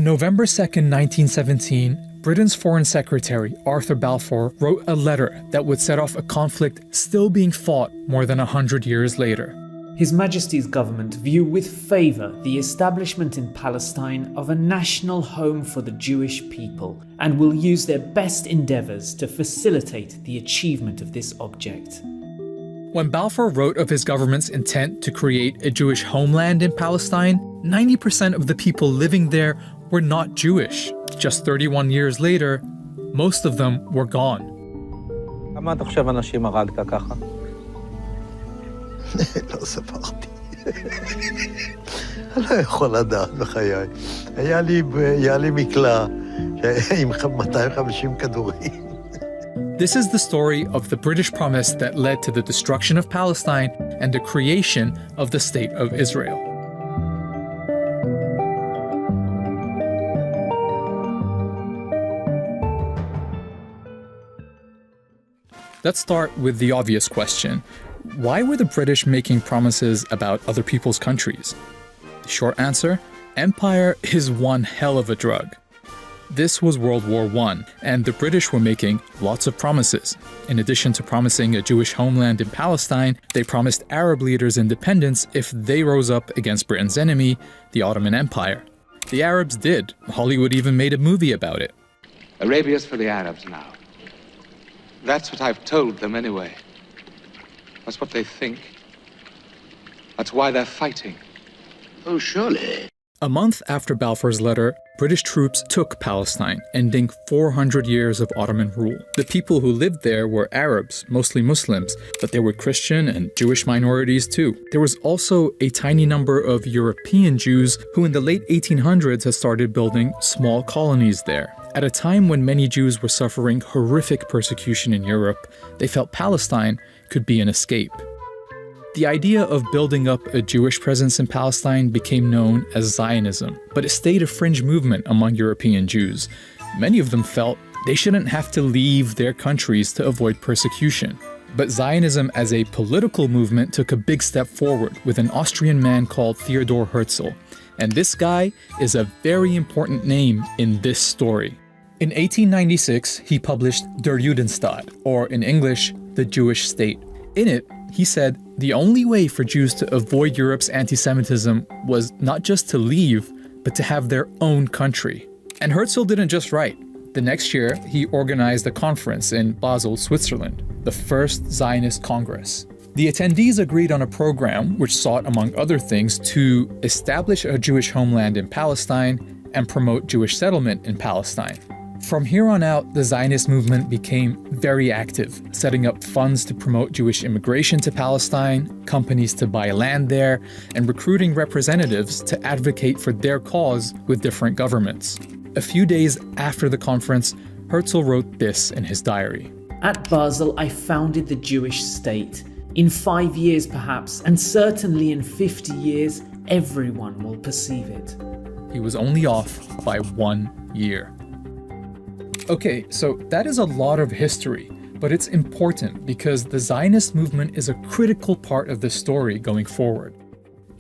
On November 2nd, 1917, Britain's Foreign Secretary, Arthur Balfour, wrote a letter that would set off a conflict still being fought more than 100 years later. His Majesty's government view with favour the establishment in Palestine of a national home for the Jewish people and will use their best endeavours to facilitate the achievement of this object. When Balfour wrote of his government's intent to create a Jewish homeland in Palestine, 90% of the people living there were not Jewish. Just 31 years later, most of them were gone. כמה אתה חושב אנשים הרגת ככה? לא ספרתי. אני לא יכול לדעת בחיי. היה לי מקלע עם 250 כדורים. This is the story of the British promise that led to the destruction of Palestine and the creation of the State of Israel. Let's start with the obvious question. Why were the British making promises about other people's countries? The short answer, empire is one hell of a drug. This was World War I, and the British were making lots of promises. In addition to promising a Jewish homeland in Palestine, they promised Arab leaders independence if they rose up against Britain's enemy, the Ottoman Empire. The Arabs did. Hollywood even made a movie about it. Arabia's for the Arabs now. That's what I've told them anyway. That's what they think. That's why they're fighting. Oh, surely. A month after Balfour's letter, British troops took Palestine, ending 400 years of Ottoman rule. The people who lived there were Arabs, mostly Muslims, but there were Christian and Jewish minorities too. There was also a tiny number of European Jews who in the late 1800s had started building small colonies there. At a time when many Jews were suffering horrific persecution in Europe, they felt Palestine could be an escape. The idea of building up a Jewish presence in Palestine became known as Zionism, but it stayed a fringe movement among European Jews. Many of them felt they shouldn't have to leave their countries to avoid persecution. But Zionism as a political movement took a big step forward with an Austrian man called Theodor Herzl. And this guy is a very important name in this story. In 1896, he published Der Judenstaat, or in English, The Jewish State. In it, he said the only way for Jews to avoid Europe's anti-Semitism was not just to leave, but to have their own country. And Herzl didn't just write. The next year, he organized a conference in Basel, Switzerland, the first Zionist Congress. The attendees agreed on a program which sought, among other things, to establish a Jewish homeland in Palestine and promote Jewish settlement in Palestine. From here on out, the Zionist movement became very active, setting up funds to promote Jewish immigration to Palestine, companies to buy land there, and recruiting representatives to advocate for their cause with different governments. A few days after the conference, Herzl wrote this in his diary. At Basel, I founded the Jewish state. In 5 years perhaps, and certainly in 50 years, everyone will perceive it. He was only off by 1 year. Okay, so that is a lot of history, but it's important because the Zionist movement is a critical part of the story going forward,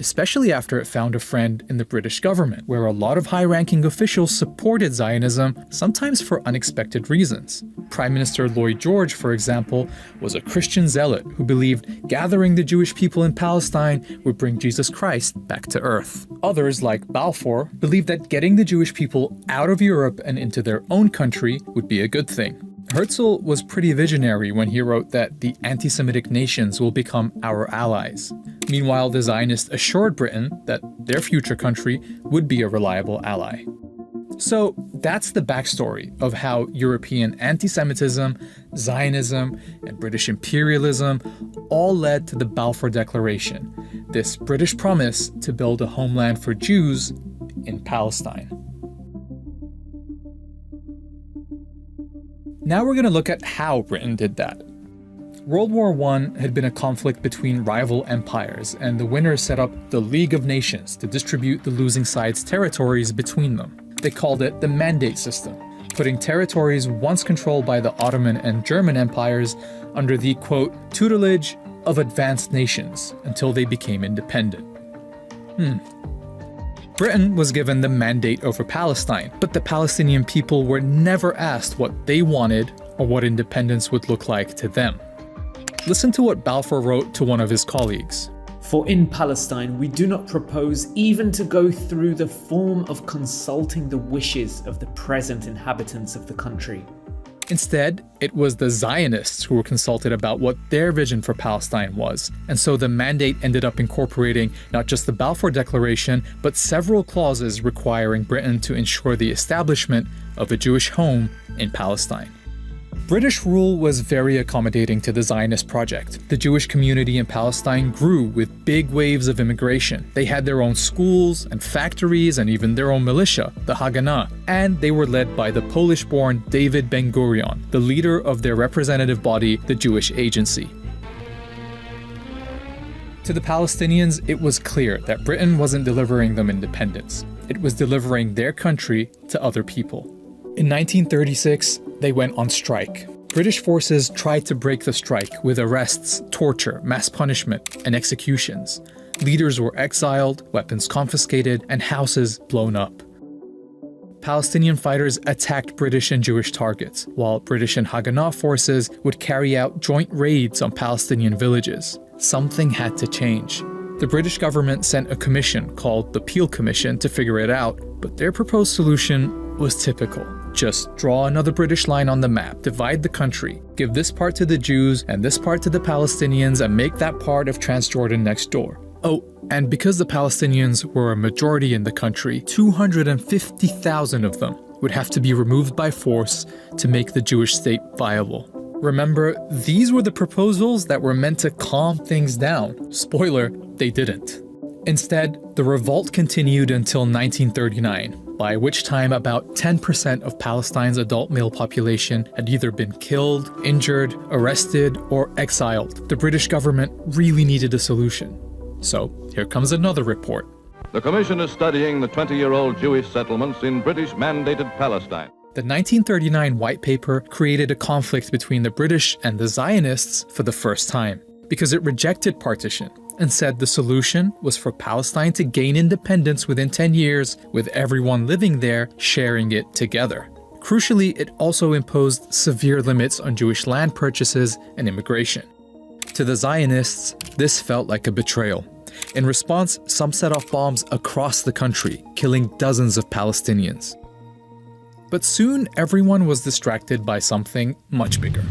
especially after it found a friend in the British government, where a lot of high-ranking officials supported Zionism, sometimes for unexpected reasons. Prime Minister Lloyd George, for example, was a Christian zealot who believed gathering the Jewish people in Palestine would bring Jesus Christ back to earth. Others, like Balfour, believed that getting the Jewish people out of Europe and into their own country would be a good thing. Herzl was pretty visionary when he wrote that the anti-Semitic nations will become our allies. Meanwhile, the Zionists assured Britain that their future country would be a reliable ally. So that's the backstory of how European anti-Semitism, Zionism, and British imperialism all led to the Balfour Declaration, this British promise to build a homeland for Jews in Palestine. Now we're going to look at how Britain did that. World War I had been a conflict between rival empires, and the winners set up the League of Nations to distribute the losing side's territories between them. They called it the Mandate System, putting territories once controlled by the Ottoman and German empires under the, quote, tutelage of advanced nations until they became independent. Britain was given the mandate over Palestine, but the Palestinian people were never asked what they wanted or what independence would look like to them. Listen to what Balfour wrote to one of his colleagues. For in Palestine we do not propose even to go through the form of consulting the wishes of the present inhabitants of the country. Instead, it was the Zionists who were consulted about what their vision for Palestine was, and so the mandate ended up incorporating not just the Balfour Declaration, but several clauses requiring Britain to ensure the establishment of a Jewish home in Palestine. British rule was very accommodating to the Zionist project. The Jewish community in Palestine grew with big waves of immigration. They had their own schools and factories and even their own militia, the Haganah, and they were led by the Polish-born David Ben-Gurion, the leader of their representative body, the Jewish Agency. To the Palestinians, it was clear that Britain wasn't delivering them independence. It was delivering their country to other people. In 1936, they went on strike. British forces tried to break the strike with arrests, torture, mass punishment, and executions. Leaders were exiled, weapons confiscated, and houses blown up. Palestinian fighters attacked British and Jewish targets, while British and Haganah forces would carry out joint raids on Palestinian villages. Something had to change. The British government sent a commission called the Peel Commission to figure it out, but their proposed solution was typical. Just draw another British line on the map, divide the country, give this part to the Jews and this part to the Palestinians, and make that part of Transjordan next door. Oh, and because the Palestinians were a majority in the country, 250,000 of them would have to be removed by force to make the Jewish state viable. Remember, these were the proposals that were meant to calm things down. Spoiler, they didn't. Instead, the revolt continued until 1939, by which time about 10% of Palestine's adult male population had either been killed, injured, arrested, or exiled. The British government really needed a solution. So, here comes another report. The Commission is studying the 20-year-old Jewish settlements in British-mandated Palestine. The 1939 White Paper created a conflict between the British and the Zionists for the first time, because it rejected partition and said the solution was for Palestine to gain independence within 10 years, with everyone living there sharing it together. Crucially, it also imposed severe limits on Jewish land purchases and immigration. To the Zionists, this felt like a betrayal. In response, some set off bombs across the country, killing dozens of Palestinians. But soon, everyone was distracted by something much bigger.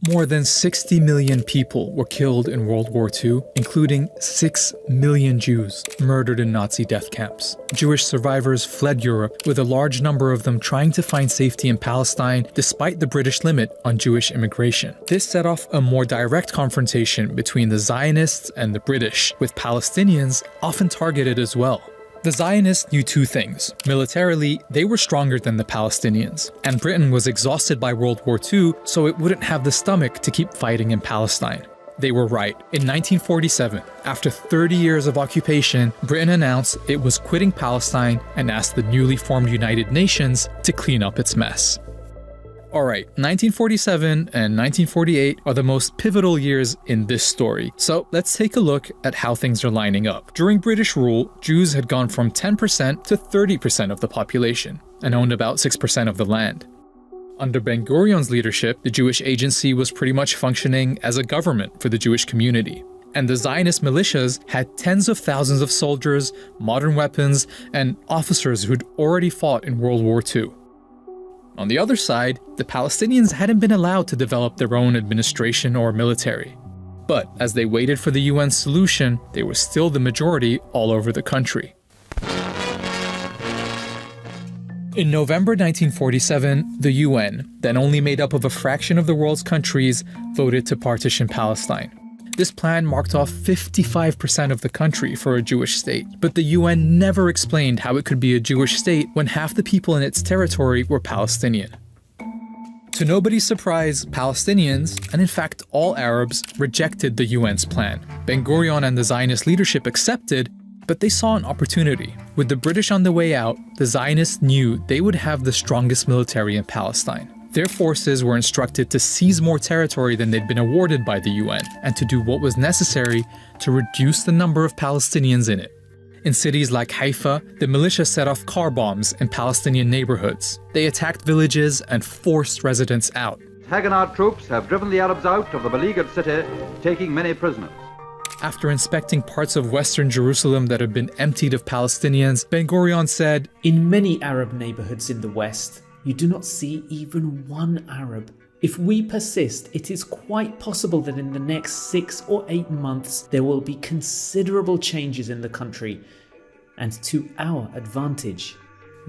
More than 60 million people were killed in World War II, including 6 million Jews murdered in Nazi death camps. Jewish survivors fled Europe, with a large number of them trying to find safety in Palestine despite the British limit on Jewish immigration. This set off a more direct confrontation between the Zionists and the British, with Palestinians often targeted as well. The Zionists knew two things. Militarily, they were stronger than the Palestinians, and Britain was exhausted by World War II, so it wouldn't have the stomach to keep fighting in Palestine. They were right. In 1947, after 30 years of occupation, Britain announced it was quitting Palestine and asked the newly formed United Nations to clean up its mess. Alright, 1947 and 1948 are the most pivotal years in this story, so let's take a look at how things are lining up. During British rule, Jews had gone from 10% to 30% of the population, and owned about 6% of the land. Under Ben-Gurion's leadership, the Jewish Agency was pretty much functioning as a government for the Jewish community. And the Zionist militias had tens of thousands of soldiers, modern weapons, and officers who'd already fought in World War II. On the other side, the Palestinians hadn't been allowed to develop their own administration or military. But as they waited for the UN solution, they were still the majority all over the country. In November 1947, the UN, then only made up of a fraction of the world's countries, voted to partition Palestine. This plan marked off 55% of the country for a Jewish state, but the UN never explained how it could be a Jewish state when half the people in its territory were Palestinian. To nobody's surprise, Palestinians, and in fact all Arabs, rejected the UN's plan. Ben-Gurion and the Zionist leadership accepted, but they saw an opportunity. With the British on the way out, the Zionists knew they would have the strongest military in Palestine. Their forces were instructed to seize more territory than they'd been awarded by the UN and to do what was necessary to reduce the number of Palestinians in it. In cities like Haifa, the militia set off car bombs in Palestinian neighborhoods. They attacked villages and forced residents out. Haganah troops have driven the Arabs out of the beleaguered city, taking many prisoners. After inspecting parts of western Jerusalem that had been emptied of Palestinians, Ben-Gurion said, "In many Arab neighborhoods in the West, you do not see even one Arab. If we persist, it is quite possible that in the next 6 or 8 months there will be considerable changes in the country, and to our advantage."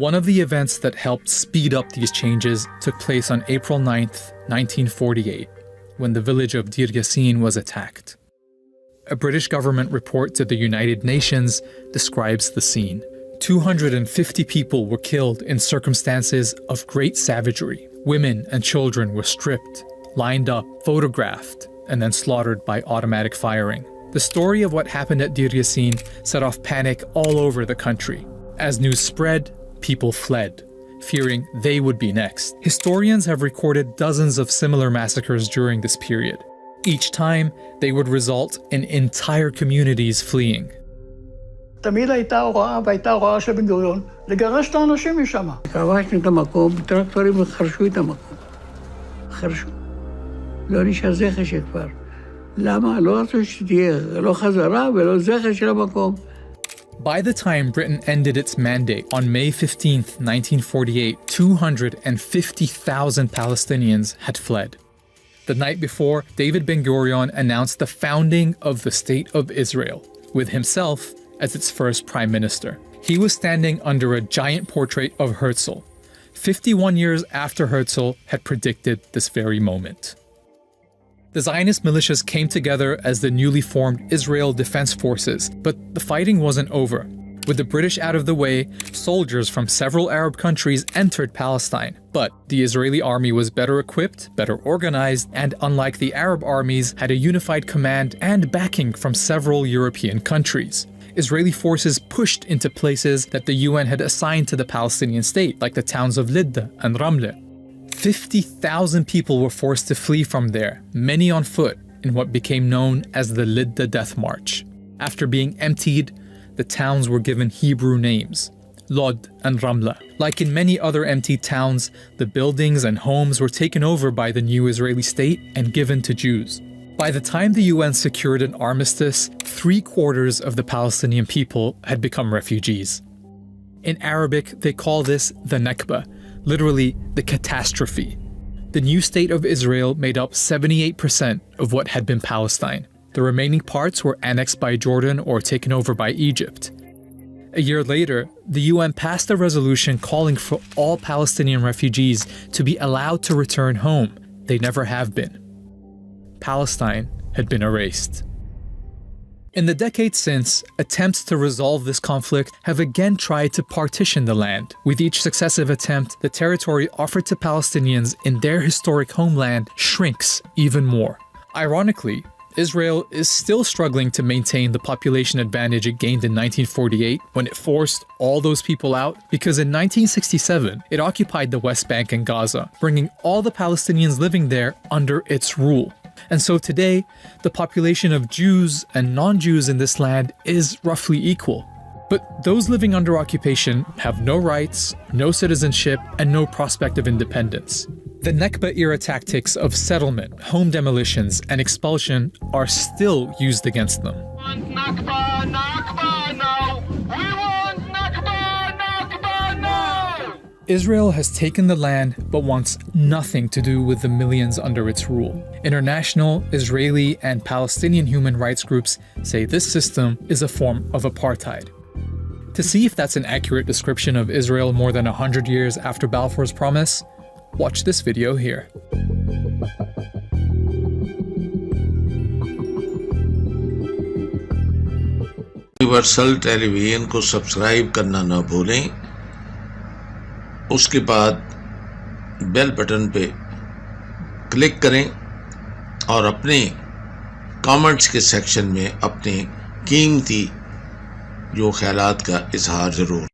One of the events that helped speed up these changes took place on April 9th, 1948, when the village of Dir Yassin was attacked. A British government report to the United Nations describes the scene. 250 people were killed in circumstances of great savagery. Women and children were stripped, lined up, photographed, and then slaughtered by automatic firing. The story of what happened at Dir Yassin set off panic all over the country. As news spread, people fled, fearing they would be next. Historians have recorded dozens of similar massacres during this period. Each time, they would result in entire communities fleeing. תמיד הייתה הוראה, והייתה הוראה של בן גוריון, לגרש את האנשים משם. כבשנו את המקום, טרקטורים חרשו את המקום. חרשו. לא נשאר זכר של כפר. למה? לא רצו שתהיה, לא חזרה ולא זכר של המקום. By the time Britain ended its mandate on May 15, 1948, 250,000 Palestinians had fled. The night before, David Ben-Gurion announced the founding of the State of Israel, with himself as its first prime minister. He was standing under a giant portrait of Herzl, 51 years after Herzl had predicted this very moment. The Zionist militias came together as the newly formed Israel Defense Forces, but the fighting wasn't over. With the British out of the way, soldiers from several Arab countries entered Palestine. But the Israeli army was better equipped, better organized, and unlike the Arab armies, had a unified command and backing from several European countries. Israeli forces pushed into places that the UN had assigned to the Palestinian state, like the towns of Lidda and Ramle. 50,000 people were forced to flee from there, many on foot, in what became known as the Lidda Death March. After being emptied, the towns were given Hebrew names, Lod and Ramla. Like in many other emptied towns, the buildings and homes were taken over by the new Israeli state and given to Jews. By the time the UN secured an armistice, 3/4 of the Palestinian people had become refugees. In Arabic, they call this the Nakba, literally the catastrophe. The new state of Israel made up 78% of what had been Palestine. The remaining parts were annexed by Jordan or taken over by Egypt. A year later, the UN passed a resolution calling for all Palestinian refugees to be allowed to return home. They never have been. Palestine had been erased. In the decades since, attempts to resolve this conflict have again tried to partition the land. With each successive attempt, the territory offered to Palestinians in their historic homeland shrinks even more. Ironically, Israel is still struggling to maintain the population advantage it gained in 1948 when it forced all those people out, because in 1967, it occupied the West Bank and Gaza, bringing all the Palestinians living there under its rule. And so today, the population of Jews and non-Jews in this land is roughly equal. But those living under occupation have no rights, no citizenship, and no prospect of independence. The Nakba-era tactics of settlement, home demolitions, and expulsion are still used against them. Nakba, Nakba, no! We want Nakba, Nakba, no! Israel has taken the land but wants nothing to do with the millions under its rule. International, Israeli, and Palestinian human rights groups say this system is a form of apartheid. To see if that's an accurate description of Israel more than 100 years after Balfour's Promise, watch this video here. Universal television को subscribe करना ना भूलें। उसके बाद bell button पे click करें और अपने कमेंट्स के सेक्शन में अपने कीमती जो ख्यालात का इजहार ज़रूर